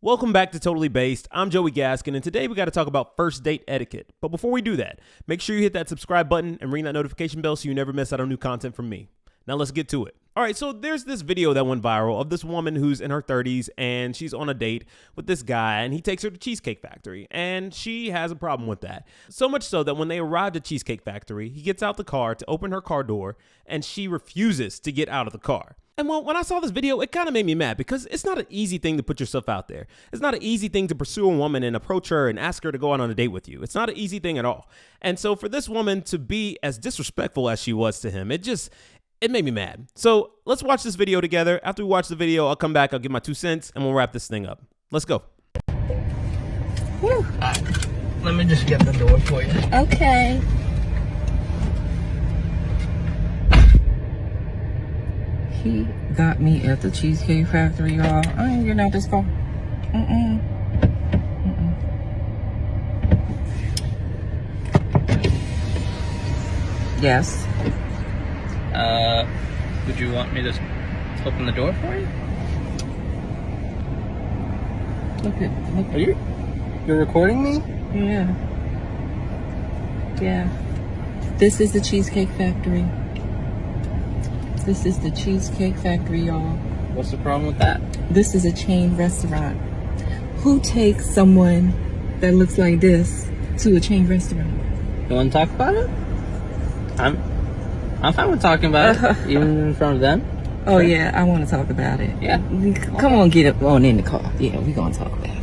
Welcome back to Totally Based. I'm Joey Gaskin, and today we got to talk about first date etiquette. But before we do that, make sure you hit that subscribe button and ring that notification bell so you never miss out on new content from me. Now let's get to it. All right, so there's this video that went viral of this woman who's in her 30s and she's on a date with this guy and he takes her to Cheesecake Factory and she has a problem with that. So much so that when they arrived at Cheesecake Factory, he gets out the car to open her car door and she refuses to get out of the car. And well, when I saw this video, it kind of made me mad because it's not an easy thing to put yourself out there. It's not an easy thing to pursue a woman and approach her and ask her to go out on a date with you. It's not an easy thing at all. And so for this woman to be as disrespectful as she was to him, it made me mad. So let's watch this video together. After we watch the video, I'll come back, I'll give my 2 cents, and we'll wrap this thing up. Let's go. Whew. Let me just get the door for you. Okay. He got me at the Cheesecake Factory, y'all. I ain't getting out this car. Yes. Would you want me to open the door for you? Look. Are you're recording me? Yeah. This is the Cheesecake Factory. This is the Cheesecake Factory, y'all. What's the problem with that? This is a chain restaurant. Who takes someone that looks like this to a chain restaurant? You want to talk about it? I'm fine with talking about it, even in front of them. Oh, yeah, I want to talk about it. Yeah. Come on, get up on in the car. Yeah, we're going to talk about it.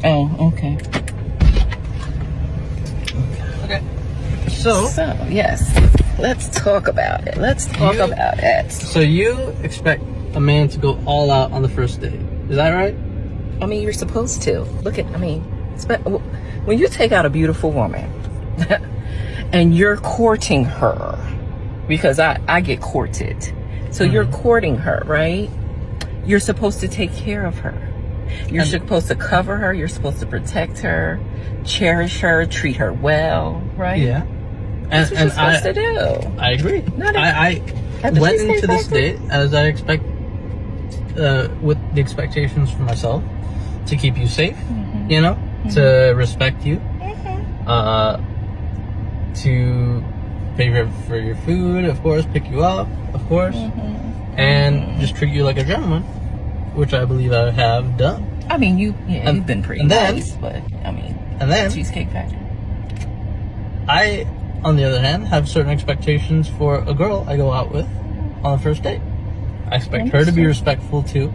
Oh, okay. Okay. So, yes, let's talk about it. About it. So you expect a man to go all out on the first date. Is that right? I mean, you're supposed to. When you take out a beautiful woman and you're courting her, because I get courted. So you're courting her, right? You're supposed to take care of her. You're supposed to cover her. You're supposed to protect her, cherish her, treat her well, right? Yeah. That's what you're supposed to do. I agree. I went into this date as I expect, with the expectations for myself, to keep you safe, you know, to respect you, to pay for your food, of course, pick you up, of course, and just treat you like a gentleman, which I believe I have done. I mean, you've been pretty nice, but I mean, and then Cheesecake Factory. I, on the other hand, have certain expectations for a girl I go out with on the first date. I expect her to be respectful too.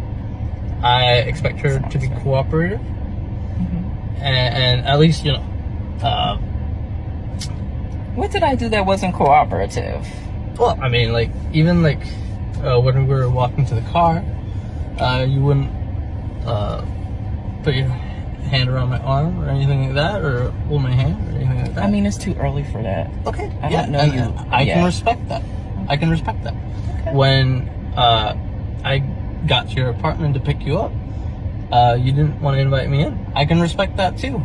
I expect her to be cooperative, and at least, you know. What did I do that wasn't cooperative? Well, I mean, even when we were walking to the car, you wouldn't put your hand around my arm or anything like that, or hold my hand or anything like that. I mean, it's too early for that. Okay. I don't know you. I can respect that. I can respect that. Okay. When I got to your apartment to pick you up, you didn't want to invite me in. I can respect that too.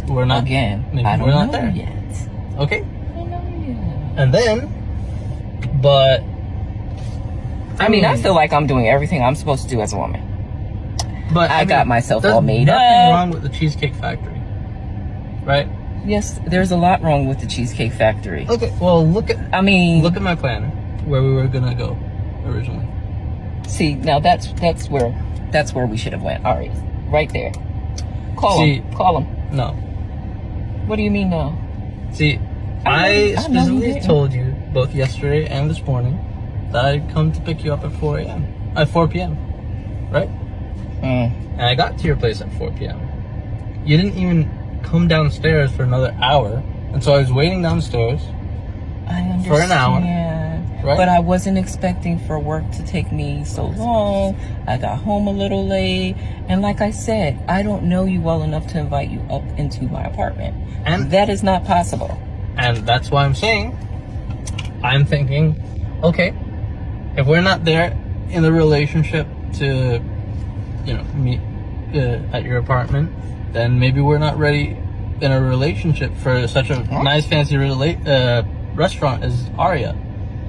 We're not I don't know there yet. Okay. I don't know yet. And then, but I mean, I feel like I'm doing everything I'm supposed to do as a woman. But I got myself all made up. There's nothing wrong with the Cheesecake Factory, right? Yes, there's a lot wrong with the Cheesecake Factory. Okay, well, look at my planner, where we were gonna go originally. See, now that's where we should have went. All right there. Call him. No. What do you mean no? See, I specifically told you both yesterday and this morning that I'd come to pick you up at 4 p.m. Right? And I got to your place at 4 p.m. You didn't even come downstairs for another hour, and so I was waiting downstairs for an hour. Right? But I wasn't expecting for work to take me so long. I got home a little late, and like I said, I don't know you well enough to invite you up into my apartment, and that is not possible. And that's why I'm saying, I'm thinking, okay, if we're not there in the relationship to, you know, meet at your apartment, then maybe we're not ready in a relationship for such a nice fancy restaurant as Aria,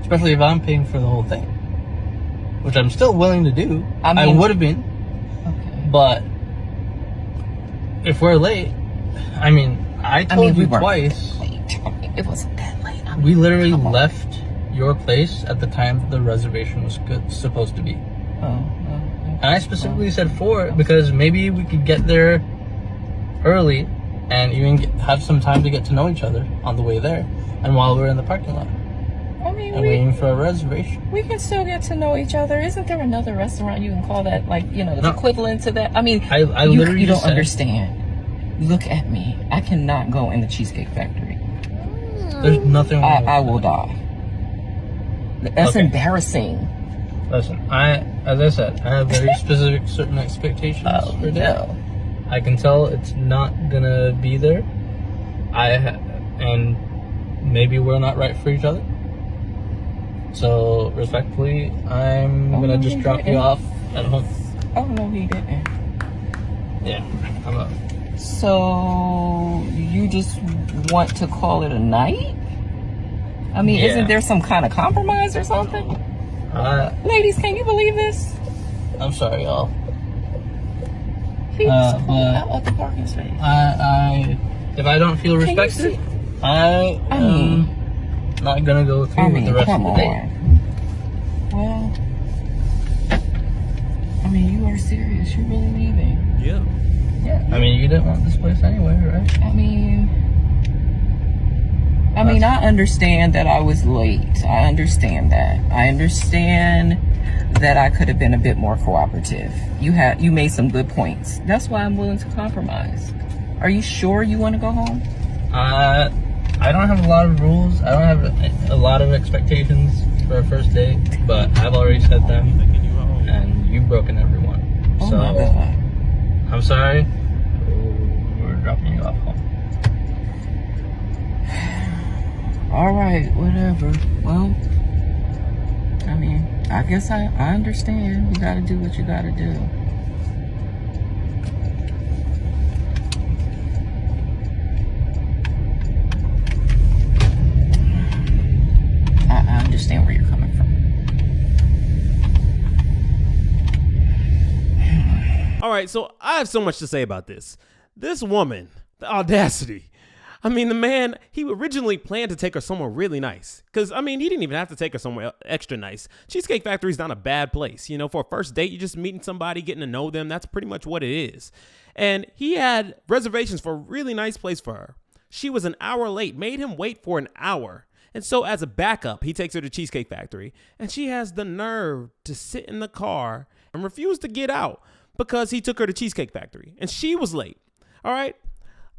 especially if I'm paying for the whole thing. which I'm still willing to do. I I mean- would have been. Okay. But if we're late, I mean, I told you weren't twice. late. It wasn't that late. We literally left your place at the time the reservation was supposed to be. And I specifically said 4 because maybe we could get there early and even have some time to get to know each other on the way there and while we're in the parking lot I mean, and waiting for a reservation. we can still get to know each other. Isn't there another restaurant you can call that, like, you know, No. equivalent to that? I mean, I literally you don't just said- understand. Look at me. I cannot go in the Cheesecake Factory. There's nothing wrong with I that. will die. That's Okay. embarrassing. Listen, as I said, I have very specific certain expectations for that. No. I can tell it's not gonna be there. And maybe we're not right for each other. So respectfully, I'm gonna just drop you off at home. Oh, no, he didn't. Yeah, I'm up. So, you just want to call it a night? I mean, Yeah. isn't there some kind of compromise or something? Ladies, can you believe this? I'm sorry, y'all. He just pulled but- out of the parking space. If I don't feel Can you respected, see? I am not gonna go through with the rest of the day. Well, I mean, you are serious. You're really leaving. Yeah. Yeah, I mean, you didn't want this place anyway, right? I mean, I understand that I was late. I understand that. I understand that I could have been a bit more cooperative. You made some good points. That's why I'm willing to compromise. Are you sure you want to go home? I don't have a lot of rules. I don't have a lot of expectations for a first date, but I've already set them, and you've broken every one. Oh So my God. I'm sorry. We're dropping you off home. All right, whatever. Well, I mean, I guess I understand. You gotta do what you gotta do. I understand where you're coming from. All right, so I have so much to say about this. This woman, the audacity. I mean, the man, he originally planned to take her somewhere really nice. Because, I mean, he didn't even have to take her somewhere extra nice. Cheesecake Factory's not a bad place. You know, for a first date, you're just meeting somebody, getting to know them. That's pretty much what it is. And he had reservations for a really nice place for her. She was an hour late, made him wait for an hour. And so as a backup, he takes her to Cheesecake Factory. And she has the nerve to sit in the car and refuse to get out because he took her to Cheesecake Factory. And she was late. All right?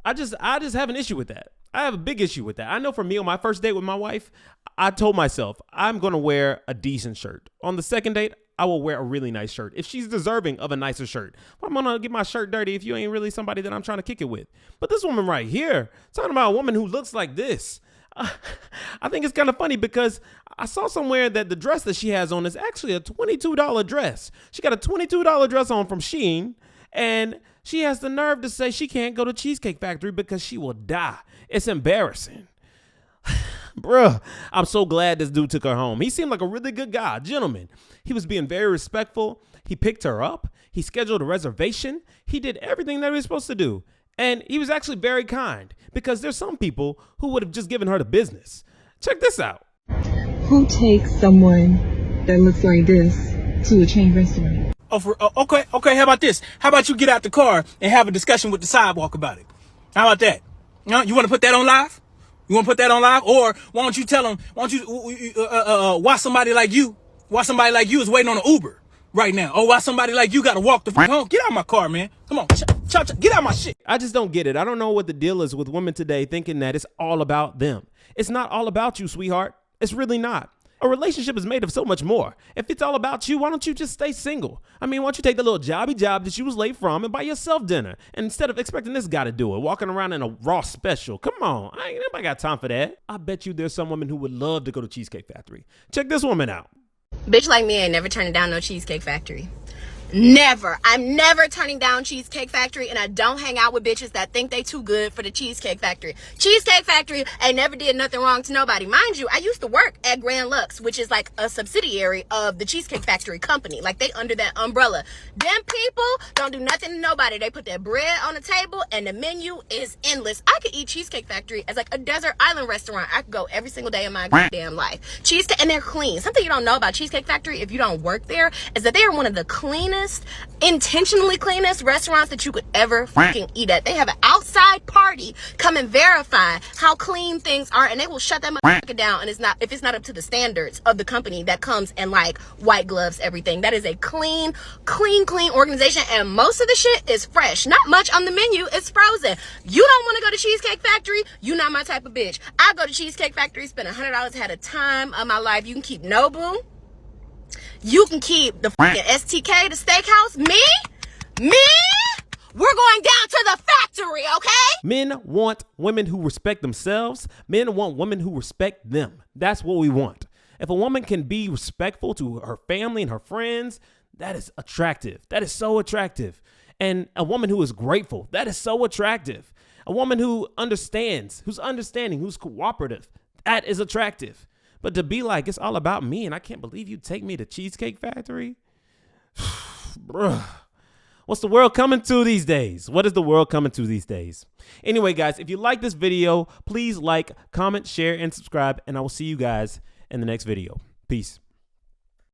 I just have an issue with that. I have a big issue with that. I know for me, on my first date with my wife, I told myself I'm going to wear a decent shirt. On the second date, I will wear a really nice shirt. If she's deserving of a nicer shirt, well, I'm going to get my shirt dirty if you ain't really somebody that I'm trying to kick it with. But this woman right here, talking about a woman who looks like this, I think it's kind of funny because I saw somewhere that the dress that she has on is actually a $22 dress. She got a $22 dress on from Shein, and she has the nerve to say she can't go to Cheesecake Factory because she will die. It's embarrassing. Bruh, I'm so glad this dude took her home. He seemed like a really good guy, a gentleman. He was being very respectful. He picked her up. He scheduled a reservation. He did everything that he was supposed to do. And he was actually very kind because there's some people who would have just given her the business. Check this out. Who takes someone that looks like this to a chain restaurant? Okay, how about this? How about you get out the car and have a discussion with the sidewalk about it? How about that? You want to put that on live? You want to put that on live? Or why don't you tell them, why somebody like you is waiting on an Uber right now? Or why somebody like you got to walk the fuck home? Get out of my car, man. Come on, get out of my shit. I just don't get it. I don't know what the deal is with women today thinking that it's all about them. It's not all about you, sweetheart. It's really not. A relationship is made of so much more. If it's all about you, why don't you just stay single? I mean, why don't you take the little jobby job that you was late from and buy yourself dinner? And instead of expecting this guy to do it, walking around in a raw special. Come on, ain't nobody got time for that. I bet you there's some women who would love to go to Cheesecake Factory. Check this woman out. Bitch like me ain't never turning down no Cheesecake Factory. Never. I'm never turning down Cheesecake Factory, and I don't hang out with bitches that think they too good for the Cheesecake Factory. Cheesecake Factory ain't never did nothing wrong to nobody. Mind you, I used to work at Grand Lux, which is like a subsidiary of the Cheesecake Factory company. Like, they under that umbrella. Them people don't do nothing to nobody. They put their bread on the table, and the menu is endless. I could eat Cheesecake Factory as like a desert island restaurant. I could go every single day of my goddamn life. Cheesecake, and they're clean. Something you don't know about Cheesecake Factory if you don't work there is that they are one of the cleanest, intentionally cleanest restaurants that you could ever fucking eat at. They have an outside party come and verify how clean things are, and they will shut that motherfucker down. And if it's not up to the standards of the company that comes and like white gloves everything. That is a clean organization, and most of the shit is fresh. Not much on the menu is frozen. You don't want to go to Cheesecake Factory, you not my type of bitch. I go to Cheesecake Factory, spend $100, had a time of my life. You can keep Nobu. You can keep the fucking STK, the steakhouse. Me? We're going down to the factory, okay? Men want women who respect themselves. Men want women who respect them. That's what we want. If a woman can be respectful to her family and her friends, that is attractive. That is so attractive. And a woman who is grateful, that is so attractive. A woman who understands, who's understanding, who's cooperative, that is attractive. But to be like, it's all about me, and I can't believe you take me to Cheesecake Factory. Bruh. What's the world coming to these days? What is the world coming to these days? Anyway, guys, if you like this video, please like, comment, share, and subscribe, and I will see you guys in the next video. Peace.